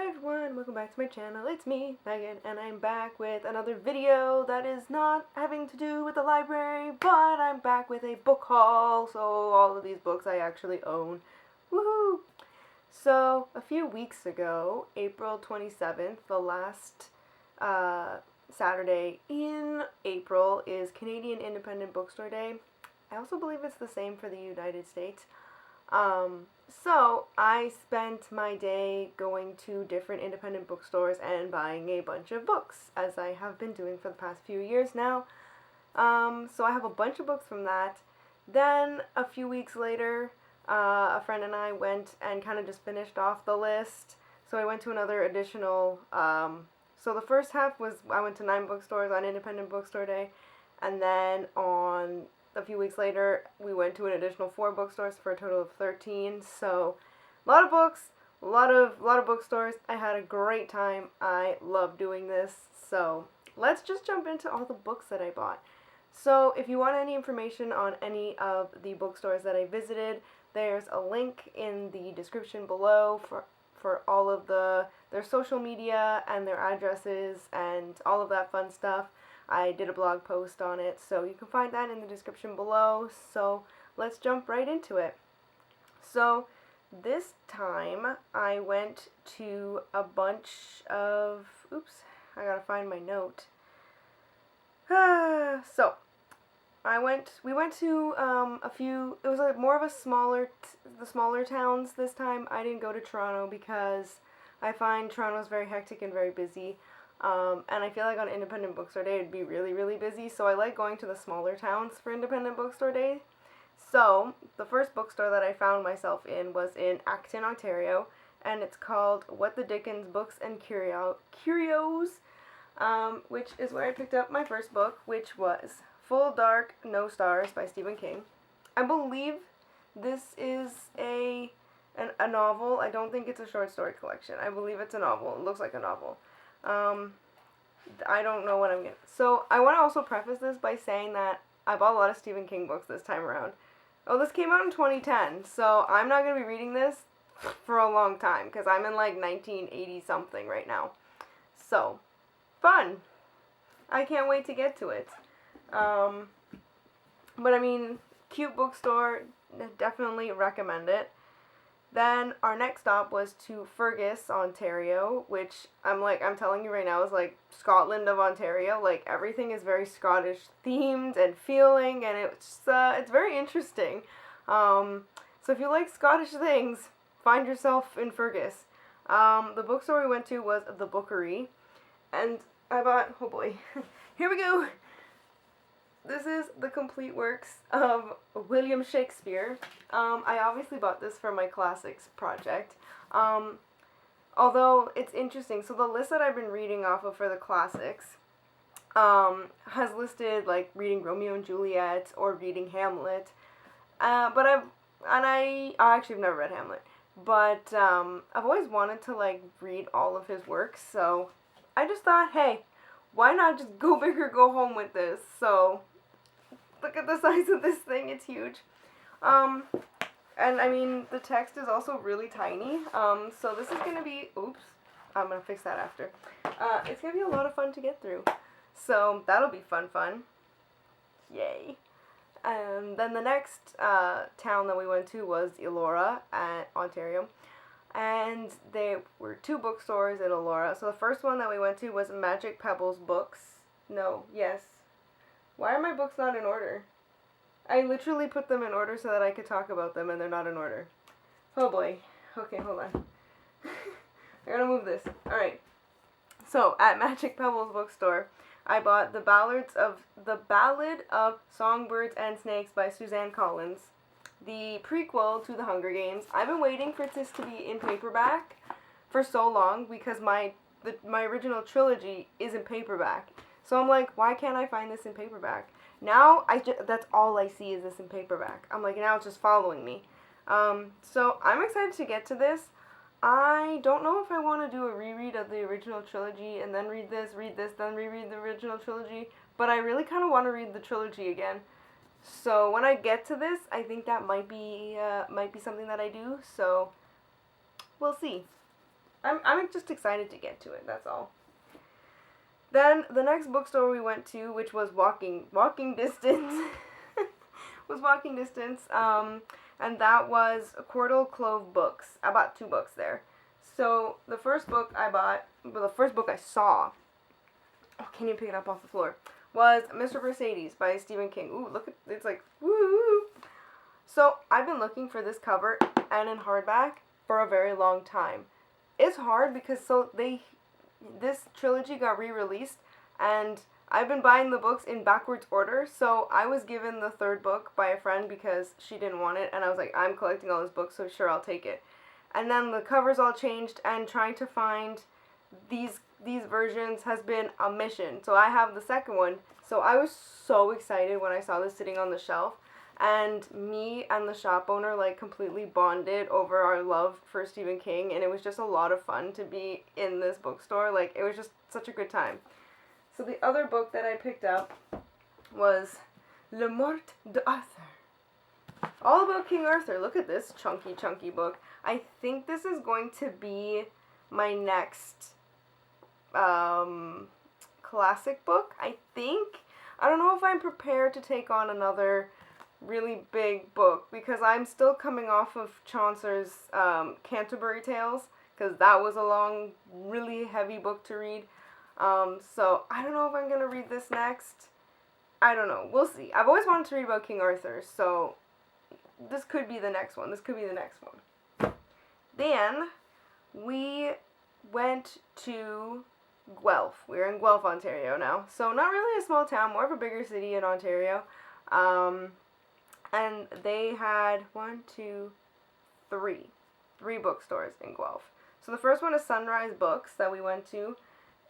Hi everyone, welcome back to my channel. It's me, Megan, and I'm back with another video that is not having to do with the library, but I'm back with a book haul, so all of these books I actually own. Woohoo! So, a few weeks ago, April 27th, the last Saturday in April, is Canadian Independent Bookstore Day. I also believe it's the same for the United States. So I spent my day going to different independent bookstores and buying a bunch of books, as I have been doing for the past few years now. So I have a bunch of books from that. Then a few weeks later, a friend and I went and kind of just finished off the list. So I went to another additional, so the first half was I went to 9 bookstores on Independent Bookstore Day, and then on a few weeks later, we went to an additional 4 bookstores for a total of 13. So, a lot of books, a lot of bookstores. I had a great time. I love doing this. So, let's just jump into all the books that I bought. So, if you want any information on any of the bookstores that I visited, there's a link in the description below for all of their social media and their addresses and all of that fun stuff. I did a blog post on it, so you can find that in the description below. So let's jump right into it. So this time I went to a bunch of, I gotta find my note. So we went to a few, it was like more of a the smaller towns this time. I didn't go to Toronto because I find Toronto's very hectic and very busy. And I feel like on Independent Bookstore Day it'd be really, really busy, so I like going to the smaller towns for Independent Bookstore Day. So, the first bookstore that I found myself in was in Acton, Ontario, and it's called What the Dickens Books and Curios, which is where I picked up my first book, which was Full Dark, No Stars by Stephen King. I believe this is a novel. I don't think it's a short story collection. I believe it's a novel. It looks like a novel. I don't know what I'm getting. So, I want to also preface this by saying that I bought a lot of Stephen King books this time around. Oh, this came out in 2010, so I'm not going to be reading this for a long time, because I'm in like 1980 something right now. So, fun! I can't wait to get to it. But I mean, cute bookstore, definitely recommend it. Then our next stop was to Fergus, Ontario, which I'm telling you right now is like Scotland of Ontario. Like everything is very Scottish themed and feeling, and it's very interesting. So if you like Scottish things, find yourself in Fergus. The bookstore we went to was The Bookery, and I bought, oh boy, here we go. This is the complete works of William Shakespeare. I obviously bought this for my classics project. Although it's interesting, so the list that I've been reading off of for the classics has listed like reading Romeo and Juliet or reading Hamlet. But I actually have never read Hamlet. But I've always wanted to like read all of his works, so I just thought, hey, why not just go big or go home with this? So look at the size of this thing, it's huge. And I mean, the text is also really tiny. So this is gonna be, I'm gonna fix that after. It's gonna be a lot of fun to get through. So that'll be fun. Yay. Then the next town that we went to was Elora, Ontario. And there were 2 bookstores in Elora. So the first one that we went to was Magic Pebbles Books. Why are my books not in order? I literally put them in order so that I could talk about them, and they're not in order. Oh boy. Okay, hold on. I gotta move this. Alright. So, at Magic Pebbles Bookstore, I bought The Ballad of Songbirds and Snakes by Suzanne Collins, the prequel to The Hunger Games. I've been waiting for this to be in paperback for so long because my original trilogy is in paperback. So I'm like, why can't I find this in paperback? Now, that's all I see is this in paperback. I'm like, now it's just following me. So I'm excited to get to this. I don't know if I want to do a reread of the original trilogy and then read this, then reread the original trilogy. But I really kind of want to read the trilogy again. So when I get to this, I think that might be something that I do. So we'll see. I'm just excited to get to it, that's all. Then the next bookstore we went to, which was walking distance, was walking distance, and that was Cordell Clove Books. I bought 2 books there. So the first book I bought, well, the first book I saw, oh, can't even pick it up off the floor, was Mr. Mercedes by Stephen King. Ooh, look at, it's like, woo! So I've been looking for this cover and in hardback for a very long time. It's hard because this trilogy got re-released, and I've been buying the books in backwards order, so I was given the 3rd book by a friend because she didn't want it, and I was like, I'm collecting all this books, so sure, I'll take it. And then the covers all changed, and trying to find these versions has been a mission. So I have the 2nd one, so I was so excited when I saw this sitting on the shelf, and me and the shop owner, like, completely bonded over our love for Stephen King, and it was just a lot of fun to be in this bookstore. Like, it was just such a good time. So the other book that I picked up was Le Morte d'Arthur. All about King Arthur. Look at this chunky book. I think this is going to be my next classic book, I think. I don't know if I'm prepared to take on another really big book, because I'm still coming off of Chaucer's Canterbury Tales, because that was a long, really heavy book to read. So I don't know if I'm going to read this next. I don't know. We'll see. I've always wanted to read about King Arthur, so this could be the next one. Then we went to Guelph. We're in Guelph, Ontario now. So not really a small town, more of a bigger city in Ontario. And they had 3 bookstores in Guelph. So the first one is Sunrise Books that we went to,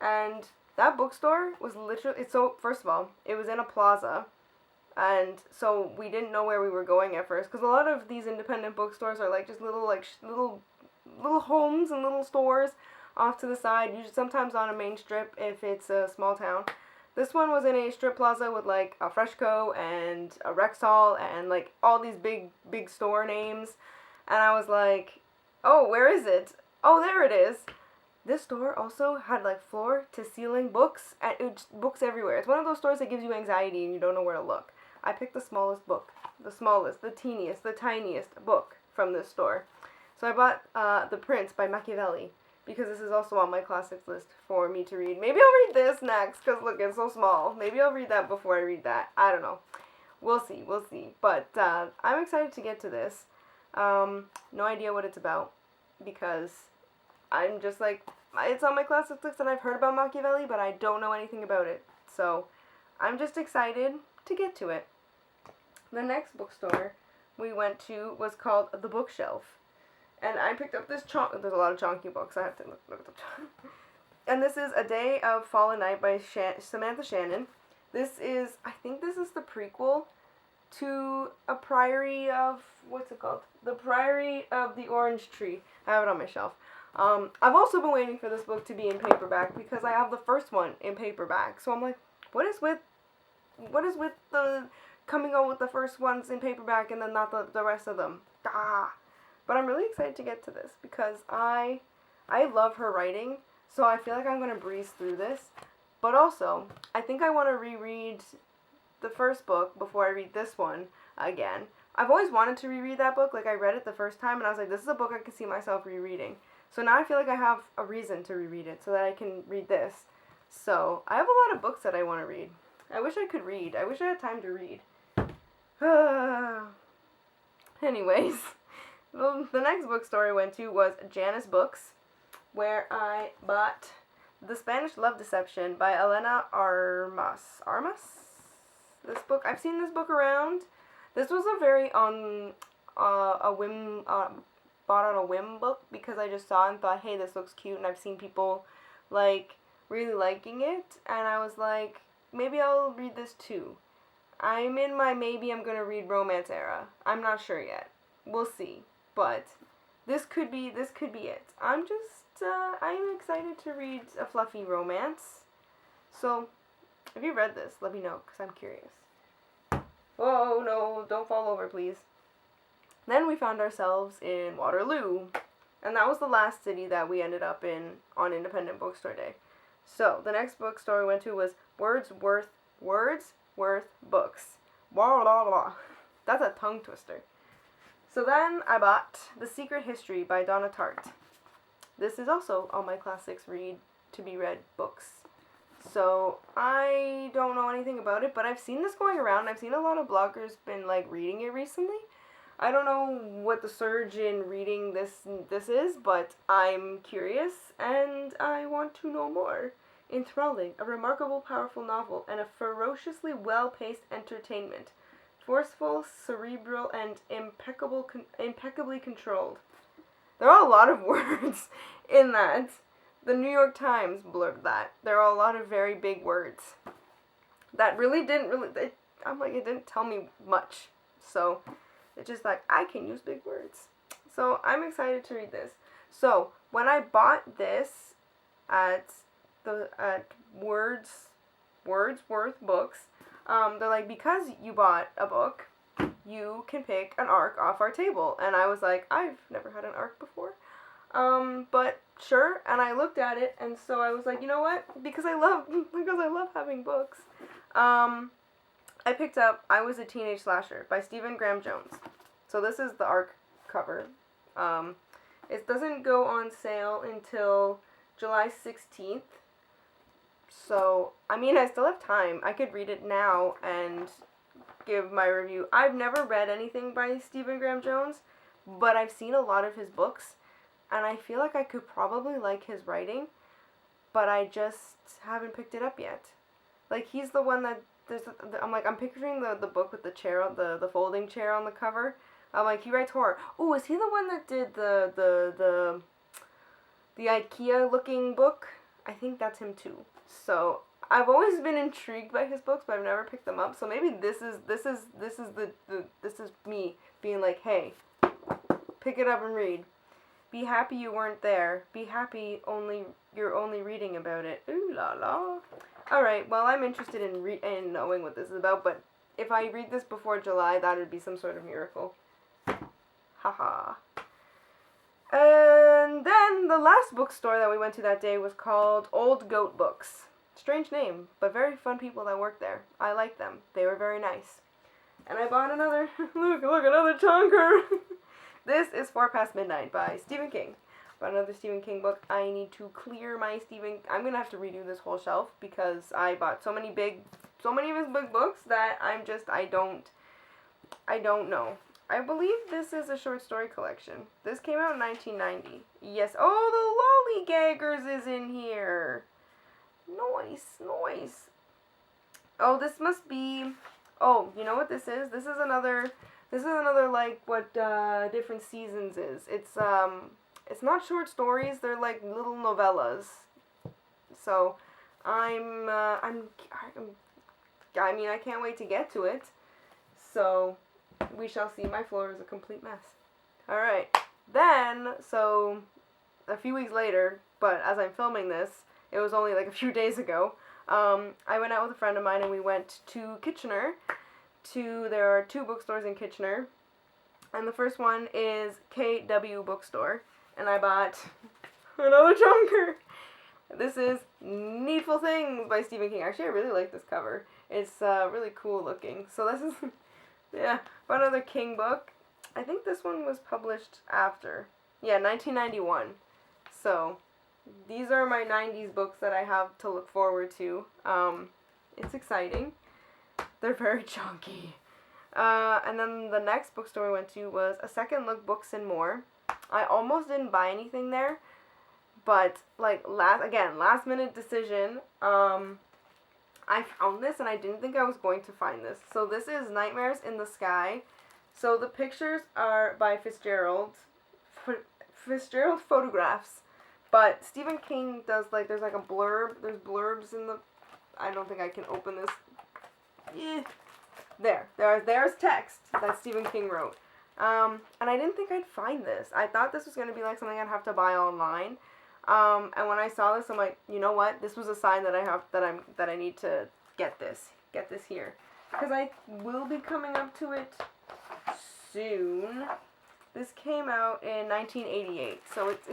and that bookstore was literally, first of all, it was in a plaza, and so we didn't know where we were going at first, because a lot of these independent bookstores are like just little homes and little stores off to the side, usually sometimes on a main strip if it's a small town. This one was in a strip plaza with like a Freshco and a Rexall and like all these big store names, and I was like, oh, where is it? Oh, there it is. This store also had like floor to ceiling books, and books everywhere. It's one of those stores that gives you anxiety and you don't know where to look. I picked the smallest book, the teeniest, the tiniest book from this store. So I bought The Prince by Machiavelli, because this is also on my classics list for me to read. Maybe I'll read this next, because look, it's so small. Maybe I'll read that before I read that. I don't know. We'll see. But I'm excited to get to this. No idea what it's about, because I'm just like, it's on my classics list and I've heard about Machiavelli, but I don't know anything about it. So I'm just excited to get to it. The next bookstore we went to was called The Bookshelf. And I picked up this there's a lot of chonky books. I have to look at them. And this is A Day of Fallen Night by Samantha Shannon. I think this is the prequel to A Priory of, what's it called? The Priory of the Orange Tree. I have it on my shelf. I've also been waiting for this book to be in paperback, because I have the first one in paperback. So I'm like, what is with the coming out with the first ones in paperback and then not the rest of them? But I'm really excited to get to this, because I love her writing, so I feel like I'm going to breeze through this. But also, I think I want to reread the first book before I read this one again. I've always wanted to reread that book. Like, I read it the first time, and I was like, this is a book I can see myself rereading. So now I feel like I have a reason to reread it, so that I can read this. So, I have a lot of books that I want to read. I wish I could read. I wish I had time to read. Anyways, the next bookstore I went to was Janus Books, where I bought The Spanish Love Deception by Elena Armas. This book, I've seen this book around. This was a very bought on a whim book, because I just saw it and thought, hey, this looks cute, and I've seen people like really liking it, and I was like, maybe I'll read this too. I'm in my maybe I'm gonna read romance era. I'm not sure yet. We'll see. But this could be it. I'm excited to read a fluffy romance. So, if you read this, let me know, because I'm curious. Oh no, don't fall over, please. Then we found ourselves in Waterloo. And that was the last city that we ended up in on Independent Bookstore Day. So, the next bookstore we went to was Wordsworth Books. Blah, blah, blah. That's a tongue twister. So then I bought The Secret History by Donna Tartt. This is also on my classics read to be read books. So I don't know anything about it, but I've seen this going around. I've seen a lot of bloggers been like reading it recently. I don't know what the surge in reading this is, but I'm curious and I want to know more. Enthralling, a remarkable, powerful novel, and a ferociously well-paced entertainment. Forceful, cerebral, and impeccably controlled. There are a lot of words in that. The New York Times blurbed that. There are a lot of very big words. That really didn't it didn't tell me much. So, it's just like, I can use big words. So, I'm excited to read this. So, when I bought this at Wordsworth Books, they're like, because you bought a book, you can pick an ARC off our table. And I was like, I've never had an ARC before. But sure, and I looked at it, and so I was like, you know what? Because I love having books. I picked up I Was a Teenage Slasher by Stephen Graham Jones. So this is the ARC cover. It doesn't go on sale until July 16th. So, I mean, I still have time. I could read it now and give my review. I've never read anything by Stephen Graham Jones, but I've seen a lot of his books, and I feel like I could probably like his writing, but I just haven't picked it up yet. Like, he's the one that, I'm picturing the book with the chair, the folding chair on the cover. I'm like, he writes horror. Oh, is he the one that did the IKEA-looking book? I think that's him too. So, I've always been intrigued by his books, but I've never picked them up. So maybe this is me being like, hey, pick it up and read. Be happy you weren't there. Be happy you're only reading about it. Ooh la la. All right. Well, I'm interested in knowing what this is about, but if I read this before July, that would be some sort of miracle. Haha. And then the last bookstore that we went to that day was called Old Goat Books. Strange name, but very fun people that work there. I like them. They were very nice. And I bought another, look, another chonker. This is 4 Past Midnight by Stephen King. Bought another Stephen King book. I need to clear my I'm going to have to redo this whole shelf because I bought so many of his big books that I don't know. I believe this is a short story collection. This came out in 1990. Yes. Oh, the Lollygaggers is in here. Nice. Oh, this must be... Oh, you know what this is? This is another like what Different Seasons is. It's not short stories. They're like little novellas. So, I can't wait to get to it. So, we shall see. My floor is a complete mess. Alright. Then, so, a few weeks later, but as I'm filming this, it was only like a few days ago, I went out with a friend of mine and we went to Kitchener. There are 2 bookstores in Kitchener. And the first one is KW Bookstore. And I bought another chunker. This is Needful Things by Stephen King. Actually, I really like this cover. It's really cool looking. So this is... Yeah, but another King book. I think this one was published after. Yeah, 1991. So, these are my 90s books that I have to look forward to. It's exciting. They're very chunky. And then the next bookstore we went to was A Second Look Books and More. I almost didn't buy anything there. But, like, last minute decision. I found this and I didn't think I was going to find this. So this is Nightmares in the Sky. So the pictures are by Fitzgerald photographs. But Stephen King does there's like a blurb. There's blurbs in the... I don't think I can open this. There's text that Stephen King wrote. And I didn't think I'd find this. I thought this was going to be like something I'd have to buy online. And when I saw this, I'm like, you know what? This was a sign that I need to get this here, because I will be coming up to it soon. This came out in 1988, so it's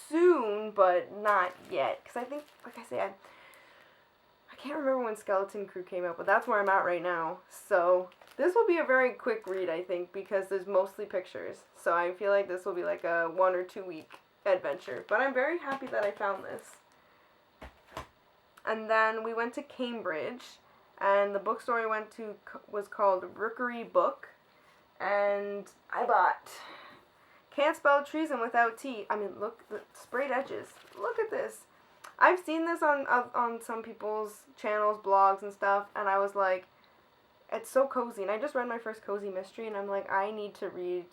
soon, but not yet. Because I think, like I said, I can't remember when Skeleton Crew came out, but that's where I'm at right now. So this will be a very quick read, I think, because there's mostly pictures. So I feel like this will be like a 1 or 2 week adventure. But I'm very happy that I found this. And then we went to Cambridge, and the bookstore we went to was called Rookery Book. And I bought Can't Spell Treason Without T. I mean, look, the sprayed edges. Look at this. I've seen this on some people's channels, blogs, and stuff, and I was like, it's so cozy. And I just read my first cozy mystery, and I'm like, I need to read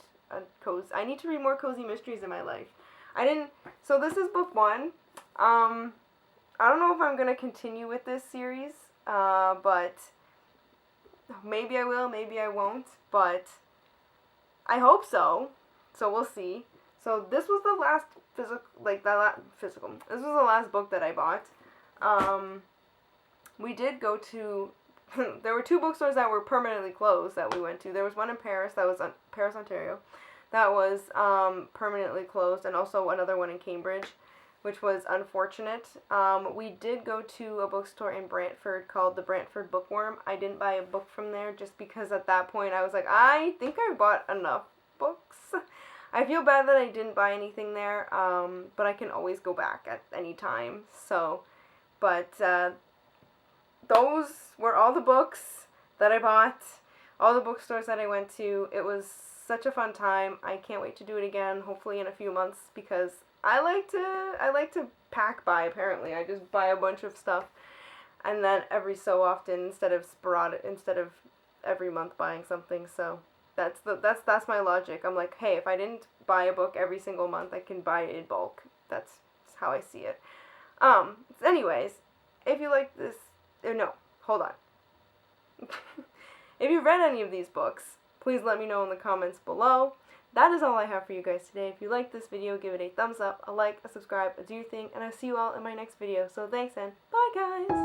more cozy mysteries in my life. So this is book 1. I don't know if I'm going to continue with this series, but maybe I will, maybe I won't, but I hope so. So we'll see. So this was the last this was the last book that I bought. We did go to, there were 2 bookstores that were permanently closed that we went to. There was one in Paris, that was Paris, Ontario, that was permanently closed, and also another one in Cambridge, which was unfortunate. We did go to a bookstore in Brantford called the Brantford Bookworm. I didn't buy a book from there just because at that point I was like, I think I bought enough books. I feel bad that I didn't buy anything there, but I can always go back at any time. So, but those were all the books that I bought, all the bookstores that I went to. It was such a fun time. I can't wait to do it again, hopefully in a few months, because I like to pack buy, apparently. I just buy a bunch of stuff, and then every so often, instead of every month buying something. So that's my logic. I'm like, hey, if I didn't buy a book every single month, I can buy it in bulk. That's how I see it. Anyways, if you like this, no, hold on. If you've read any of these books, please let me know in the comments below. That is all I have for you guys today. If you like this video, give it a thumbs up, a like, a subscribe, a do your thing, and I'll see you all in my next video. So thanks, and bye, guys!